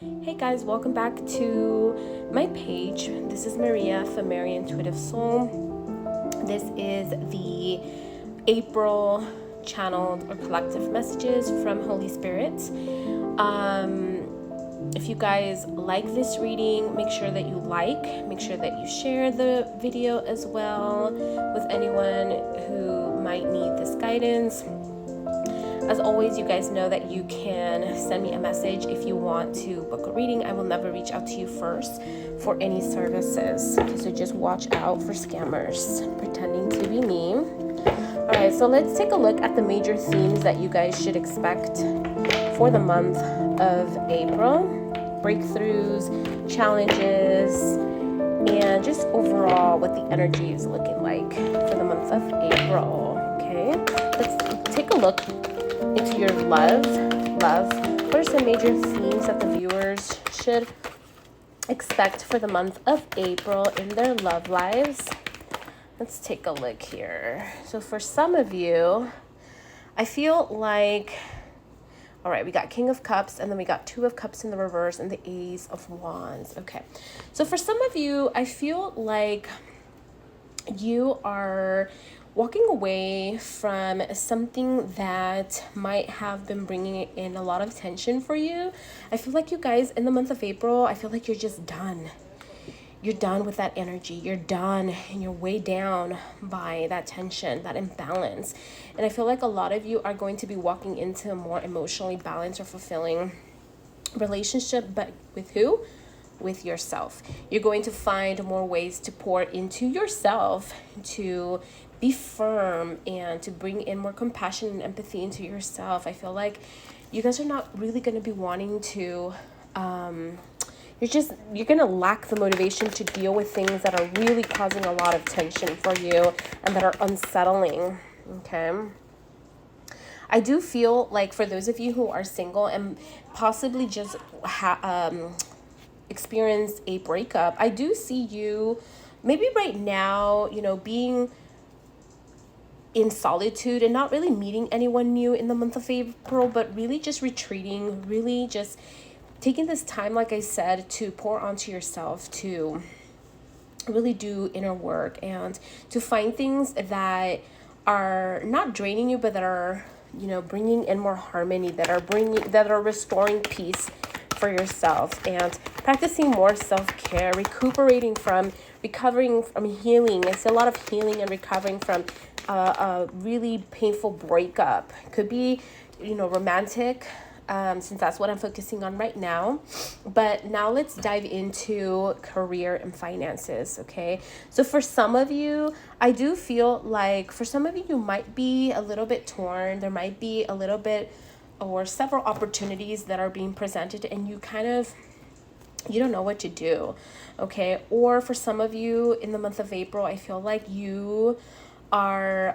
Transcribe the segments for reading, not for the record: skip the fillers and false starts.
Hey guys, welcome back to my page. This is Maria from Mary Intuitive Soul. This is the April channeled or collective messages from Holy Spirit. If you guys like this reading, make sure that you make sure that you share the video as well with anyone who might need this guidance. As always, you guys know that you can send me a message if you want to book a reading. I will never reach out to you first for any services. So just watch out for scammers pretending to be me. All right, so let's take a look at the major themes that you guys should expect for the month of April. Breakthroughs, challenges, and just overall what the energy is looking like for the month of April. Okay, let's take a look into your love. What are some major themes that the viewers should expect for the month of April in their love lives? Let's take a look here. So for some of you, I feel like, all right, we got King of Cups, and then we got Two of Cups in the reverse, and the Ace of Wands. Okay, so for some of you, I feel like you are walking away from something that might have been bringing in a lot of tension for you. I feel like you guys, in the month of April, I feel like you're just done. You're done with that energy. You're done and you're way down by that tension, that imbalance. And I feel like a lot of you are going to be walking into a more emotionally balanced or fulfilling relationship, but with who? With yourself. You're going to find more ways to pour into yourself, to be firm, and to bring in more compassion and empathy into yourself. I feel like you guys are not really going to be wanting to you're going to lack the motivation to deal with things that are really causing a lot of tension for you and that are unsettling. Okay, I do feel like for those of you who are single and possibly just experience a breakup, I do see you maybe right now, being in solitude and not really meeting anyone new in the month of April, but really just retreating, really just taking this time, like I said, to pour onto yourself, to really do inner work and to find things that are not draining you, but that are, bringing in more harmony, that are restoring peace for yourself, and practicing more self-care, recovering from healing. It's a lot of healing and recovering from a really painful breakup. Could be, romantic, since that's what I'm focusing on right now. But now let's dive into career and finances, okay? So for some of you, I do feel like for some of you, you might be a little bit torn. There might be a little bit or several opportunities that are being presented, and you don't know what to do, okay? Or for some of you in the month of April, I feel like you are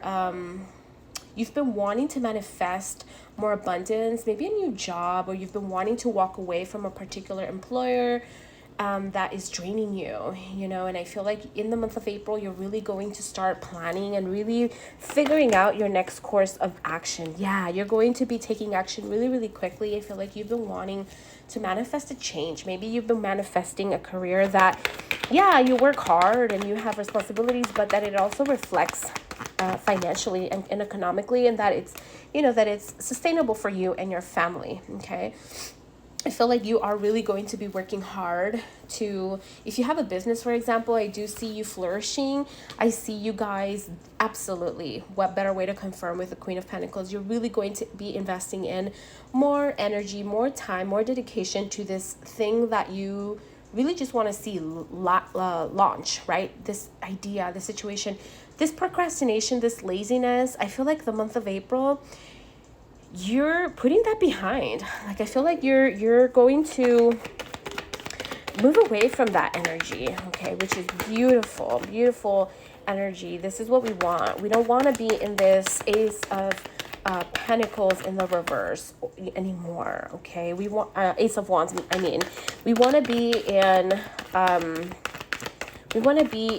you've been wanting to manifest more abundance, maybe a new job, or you've been wanting to walk away from a particular employer that is draining you, and I feel like in the month of April, you're really going to start planning and really figuring out your next course of action. Yeah, you're going to be taking action really, really quickly. I feel like you've been wanting to manifest a change. Maybe you've been manifesting a career that, yeah, you work hard and you have responsibilities, but that it also reflects financially and economically, and that it's, that it's sustainable for you and your family, okay? I feel like you are really going to be working hard to, if you have a business, for example, I do see you flourishing. I see you guys, absolutely. What better way to confirm with the Queen of Pentacles? You're really going to be investing in more energy, more time, more dedication to this thing that you really just want to see launch, right? This idea, this situation, this procrastination, this laziness. I feel like the month of April, you're putting that behind. Like, I feel like you're going to move away from that energy, okay, which is beautiful, beautiful energy. This is what we want. We don't want to be in this Ace of Pentacles in the reverse anymore, okay? We want Ace of Wands, we want to be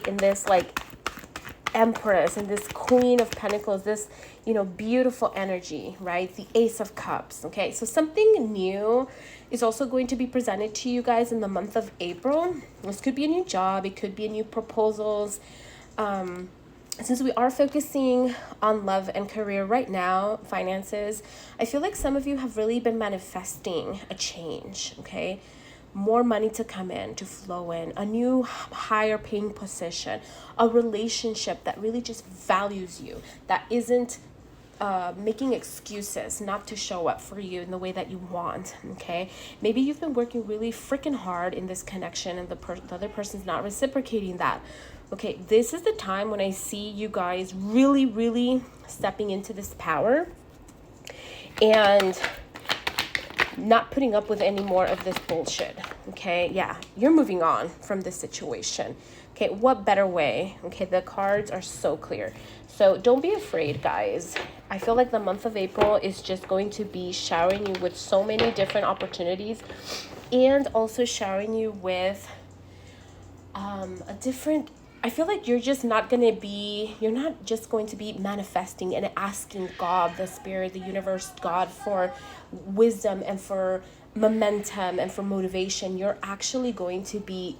in this like Empress and this Queen of Pentacles, this, you know, beautiful energy, right? The Ace of Cups, okay? So something new is also going to be presented to you guys in the month of April. This could be a new job. It could be a new proposals. Since we are focusing on love and career right now, finances, I feel like some of you have really been manifesting a change, okay? More money to come in, to flow in, a new higher paying position, a relationship that really just values you, that isn't making excuses not to show up for you in the way that you want, okay? Maybe you've been working really freaking hard in this connection and the other person's not reciprocating that. Okay, this is the time when I see you guys really, really stepping into this power and not putting up with any more of this bullshit, okay? Yeah, you're moving on from this situation. Okay, what better way? Okay, the cards are so clear. So don't be afraid, guys. I feel like the month of April is just going to be showering you with so many different opportunities and also showering you with I feel like you're not just going to be manifesting and asking God, the Spirit, the universe, God, for wisdom and for momentum and for motivation. You're actually going to be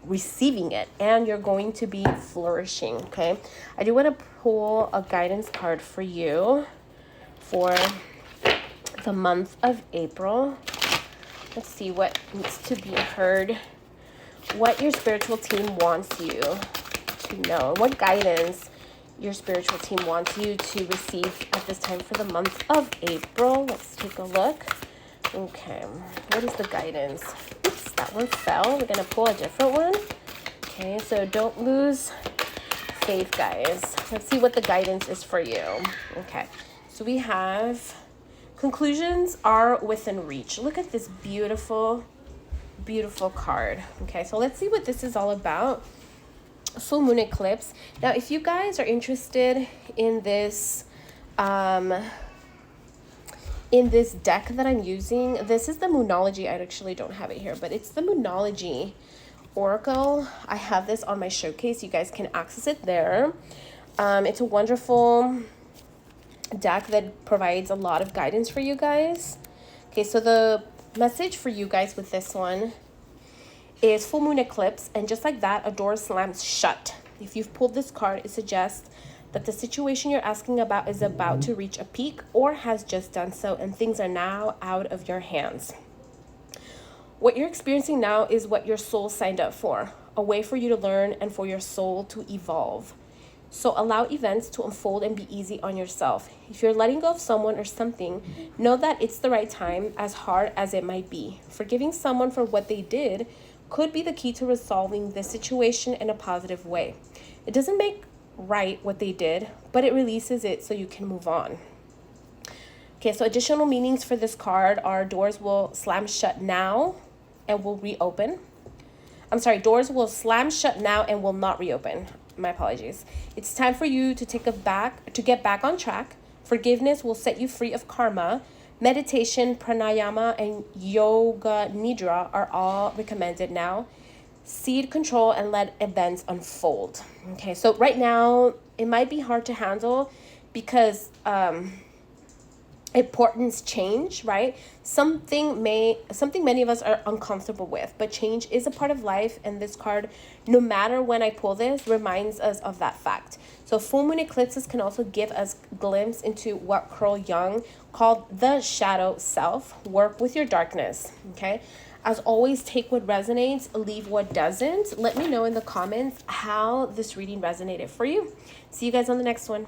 receiving it and you're going to be flourishing, okay? I do want to pull a guidance card for you for the month of April. Let's see what needs to be heard, what your spiritual team wants you to know, what guidance your spiritual team wants you to receive at this time for the month of April. Let's take a look. Okay, what is the guidance? Oops, that one fell. We're gonna pull a different one. Okay, so don't lose faith, guys. Let's see what the guidance is for you. Okay, so we have conclusions are within reach. Look at this beautiful, beautiful card. Okay, so let's see what this is all about. Full moon eclipse. Now, if you guys are interested in this, deck that I'm using, this is the Moonology. I actually don't have it here, but it's the Moonology Oracle. I have this on my showcase. You guys can access it there. It's a wonderful deck that provides a lot of guidance for you guys. Okay, so the message for you guys with this one is full moon eclipse, and just like that, a door slams shut. If you've pulled this card, it suggests that the situation you're asking about is about to reach a peak or has just done so, and things are now out of your hands. What you're experiencing now is what your soul signed up for, a way for you to learn and for your soul to evolve. So allow events to unfold and be easy on yourself. If you're letting go of someone or something, know that it's the right time, as hard as it might be. Forgiving someone for what they did could be the key to resolving this situation in a positive way. It doesn't make right what they did, but it releases it so you can move on. Okay, so additional meanings for this card are doors will slam shut now and will reopen. I'm sorry, doors will slam shut now and will not reopen. My apologies. It's time for you to get back on track. Forgiveness will set you free of karma. Meditation, pranayama, and yoga nidra are all recommended now. Seed control and let events unfold. Okay, so right now it might be hard to handle because importance change, right? Something many of us are uncomfortable with, but change is a part of life, and this card, no matter when I pull this, reminds us of that fact. So full moon eclipses can also give us glimpse into what Carl Jung called the shadow self. Work with your darkness, okay? As always, take what resonates, leave what doesn't. Let me know in the comments how this reading resonated for you. See you guys on the next one.